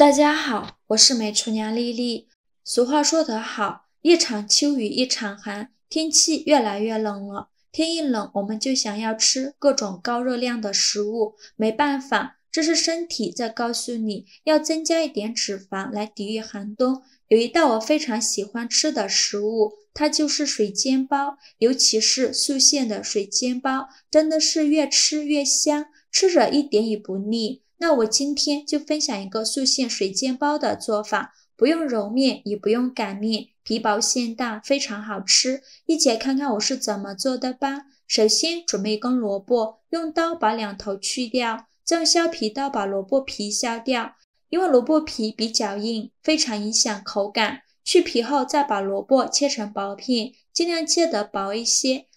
大家好，我是美厨娘丽丽。俗话说得好，一场秋雨一场寒，天气越来越冷了。天一冷，我们就想要吃各种高热量的食物，没办法，这是身体在告诉你要增加一点脂肪来抵御寒冬。有一道我非常喜欢吃的食物，它就是水煎包，尤其是素馅的水煎包，真的是越吃越香，吃着一点也不腻。那我今天就分享一个素馅水煎包的做法，不用揉面，也不用擀面，皮薄馅大，非常好吃。一起来看看我是怎么做的吧。首先准备一根萝卜，用刀把两头去掉，再用削皮刀把萝卜皮削掉，因为萝卜皮比较硬，非常影响口感。去皮后再把萝卜切成薄片，尽量切得薄一些。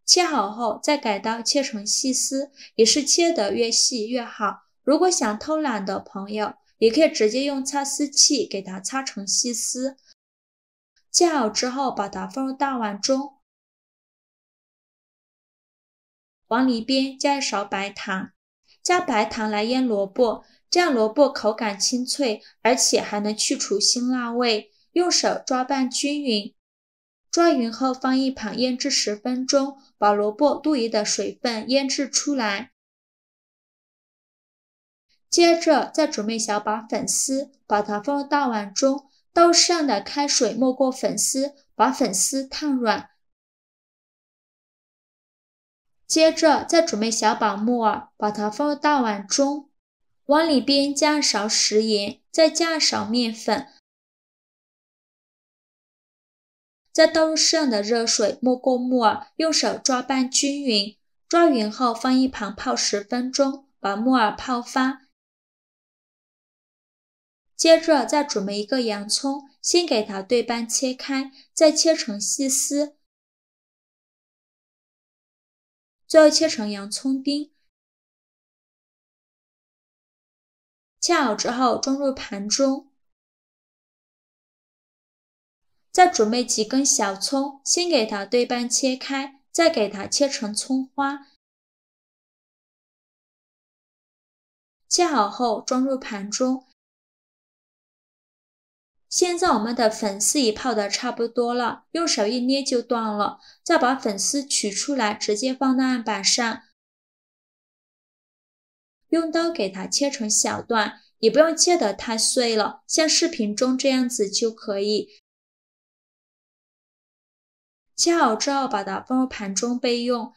切好后再改刀切成细丝，也是切得越细越好。如果想偷懒的朋友，也可以直接用擦丝器给它擦成细丝。切好之后把它放入大碗中，往里边加一勺白糖，加白糖来腌萝卜，这样萝卜口感清脆，而且还能去除辛辣味。用手抓拌均匀。抓匀后放一旁腌制10分钟，把萝卜多余的水分腌制出来。接着再准备小把粉丝，把它放入大碗中，倒上的开水没过粉丝，把粉丝烫软。接着再准备小把木耳，把它放入大碗中，往里边加一勺食盐，再加一勺面粉。再倒入适量的热水，没过木耳，用手抓拌均匀。抓匀后放一旁泡10分钟，把木耳泡发。接着再准备一个洋葱，先给它对半切开，再切成细丝，最后切成洋葱丁。切好之后装入盘中。再准备几根小葱，先给它对半切开，再给它切成葱花。切好后装入盘中。现在我们的粉丝已泡得差不多了，用手一捏就断了。再把粉丝取出来，直接放到案板上，用刀给它切成小段，也不用切得太碎了，像视频中这样子就可以。切好之后把它放入盘中备用。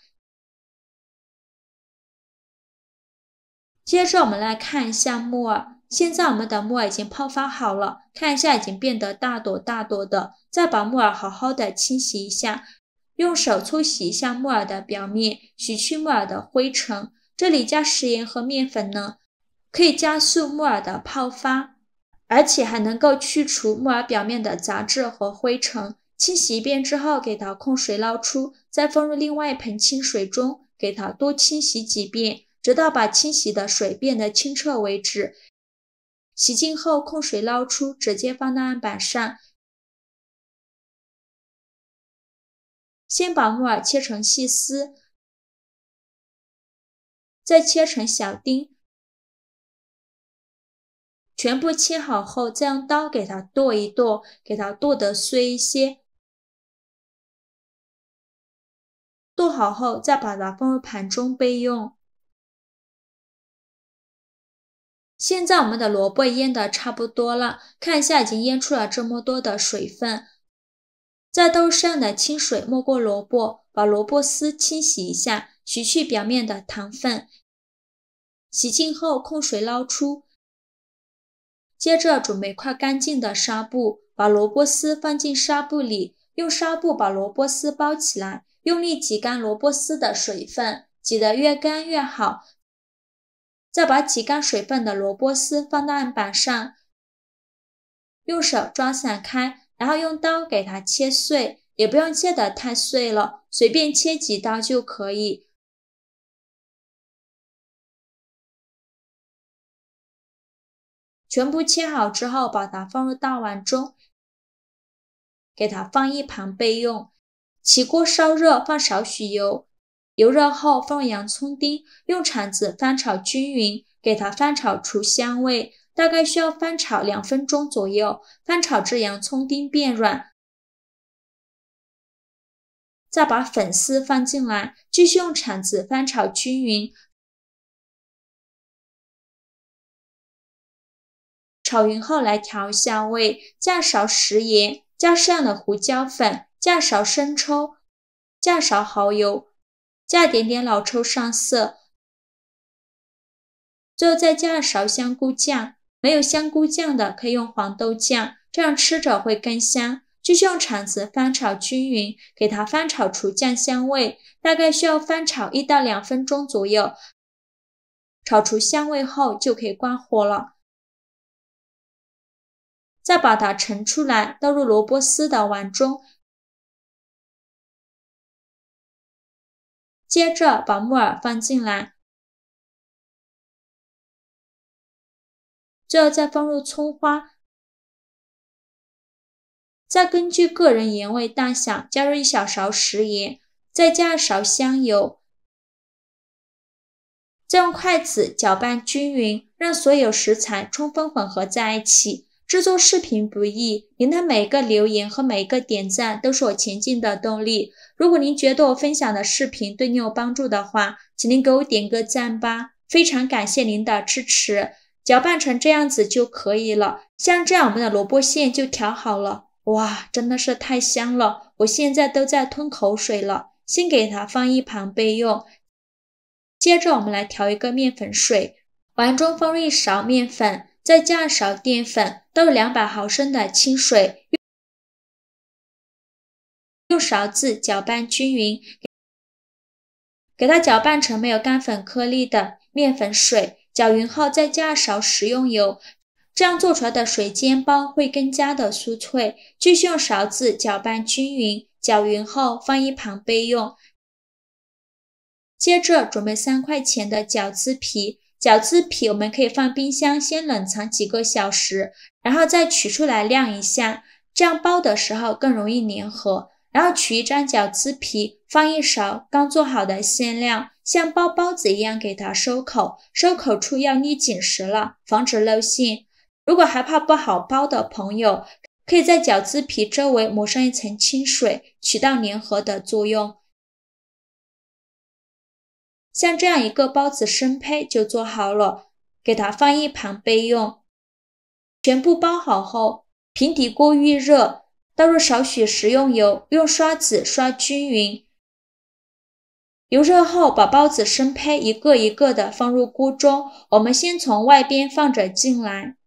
接着我们来看一下木耳，现在我们的木耳已经泡发好了，看一下已经变得大朵大朵的。再把木耳好好的清洗一下，用手搓洗一下木耳的表面，洗去木耳的灰尘。这里加食盐和面粉呢，可以加速木耳的泡发，而且还能够去除木耳表面的杂质和灰尘。清洗一遍之后，给它控水捞出，再放入另外一盆清水中，给它多清洗几遍，直到把清洗的水变得清澈为止。洗净后控水捞出，直接放到案板上。先把木耳切成细丝，再切成小丁。全部切好后，再用刀给它剁一剁，给它剁得碎一些。剁好后，再把它放入盘中备用。现在我们的萝卜腌得差不多了，看一下已经腌出了这么多的水分。再倒上的清水没过萝卜，把萝卜丝清洗一下，去去表面的糖分。洗净后控水捞出。接着准备块干净的纱布，把萝卜丝放进纱布里，用纱布把萝卜丝包起来，用力挤干萝卜丝的水分，挤得越干越好。再把挤干水分的萝卜丝放到案板上，用手抓散开，然后用刀给它切碎，也不用切得太碎了，随便切几刀就可以。全部切好之后，把它放入大碗中，给它放一旁备用。起锅烧热，放少许油，油热后放入洋葱丁，用铲子翻炒均匀，给它翻炒出香味，大概需要翻炒2分钟左右，翻炒至洋葱丁变软。再把粉丝放进来，继续用铲子翻炒均匀。炒匀后来调香味，加勺食盐，加适量的胡椒粉，加勺生抽，加勺蚝油，加点点老抽上色。最后再加勺香菇酱，没有香菇酱的可以用黄豆酱，这样吃着会更香。继续用铲子翻炒均匀，给它翻炒出酱香味，大概需要翻炒1到2分钟左右。炒出香味后就可以关火了。再把它盛出来，倒入萝卜丝的碗中。接着把木耳放进来，最后再放入葱花。再根据个人盐味大小加入1小勺食盐，再加1勺香油，再用筷子搅拌均匀，让所有食材充分混合在一起。制作视频不易，您的每一个留言和每一个点赞都是我前进的动力。如果您觉得我分享的视频对你有帮助的话，请您给我点个赞吧，非常感谢您的支持。搅拌成这样子就可以了，像这样我们的萝卜馅就调好了。哇，真的是太香了，我现在都在吞口水了。先给它放一旁备用。接着我们来调一个面粉水，碗中放入1勺面粉，再加1勺淀粉，倒入200毫升的清水，用勺子搅拌均匀，给它搅拌成没有干粉颗粒的面粉水。搅匀后再加2勺食用油，这样做出来的水煎包会更加的酥脆。继续用勺子搅拌均匀，搅匀后放一旁备用。接着准备3块钱的饺子皮，饺子皮我们可以放冰箱先冷藏几个小时，然后再取出来晾一下，这样包的时候更容易粘合。然后取一张饺子皮，放1勺刚做好的馅料，像包包子一样给它收口，收口处要捏紧实了，防止露馅。如果害怕不好包的朋友，可以在饺子皮周围抹上一层清水，起到粘合的作用。像这样一个包子生胚就做好了，给它放一旁备用。全部包好后，平底锅预热，倒入少许食用油，用刷子刷均匀。油热后，把包子生胚一个一个的放入锅中，我们先从外边放着进来。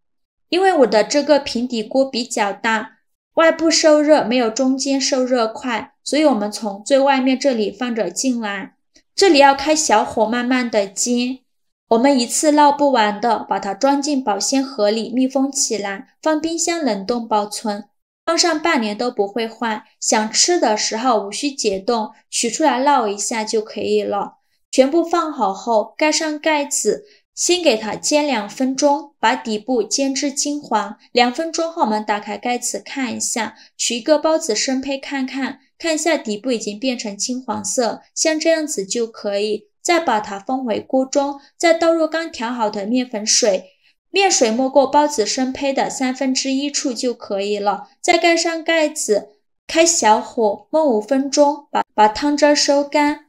因为我的这个平底锅比较大，外部受热没有中间受热快，所以我们从最外面这里放着进来。这里要开小火慢慢的煎，我们一次捞不完的，把它装进保鲜盒里密封起来，放冰箱冷冻保存，放上半年都不会坏。想吃的时候无需解冻，取出来烙一下就可以了。全部放好后，盖上盖子，先给它煎2分钟，把底部煎至金黄。2分钟后我们打开盖子看一下，取一个包子生胚看一下底部已经变成金黄色，像这样子就可以。再把它放回锅中，再倒入刚调好的面粉水，面水没过包子生胚的1/3处就可以了。再盖上盖子，开小火焖5分钟，把汤汁收干。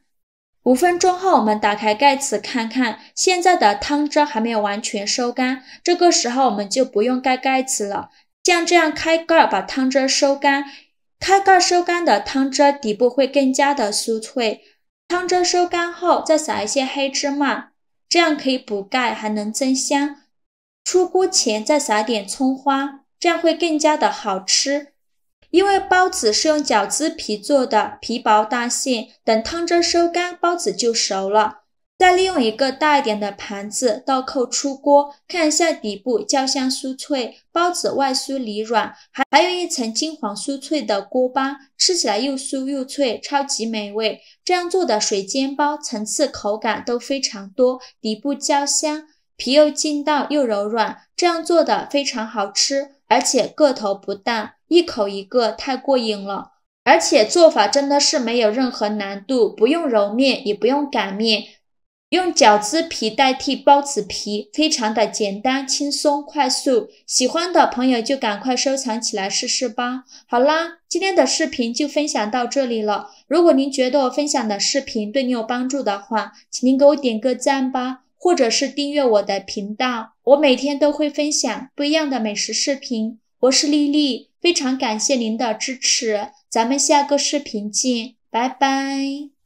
5分钟后我们打开盖子看看，现在的汤汁还没有完全收干，这个时候我们就不用盖盖子了。像这样开盖把汤汁收干，开盖收干的汤汁底部会更加的酥脆。汤汁收干后再撒一些黑芝麻，这样可以补钙还能增香。出锅前再撒点葱花，这样会更加的好吃。因为包子是用饺子皮做的，皮薄大馅，等汤汁收干，包子就熟了。再利用一个大一点的盘子倒扣出锅，看一下底部焦香酥脆，包子外酥里软，还有一层金黄酥脆的锅巴，吃起来又酥又脆，超级美味。这样做的水煎包层次口感都非常多，底部焦香，皮又劲道又柔软，这样做的非常好吃，而且个头不大，一口一个太过瘾了。而且做法真的是没有任何难度，不用揉面，也不用擀面，用饺子皮代替包子皮，非常的简单、轻松、快速。喜欢的朋友就赶快收藏起来试试吧。好啦，今天的视频就分享到这里了。如果您觉得我分享的视频对你有帮助的话，请您给我点个赞吧，或者是订阅我的频道。我每天都会分享不一样的美食视频。我是丽丽，非常感谢您的支持，咱们下个视频见，拜拜。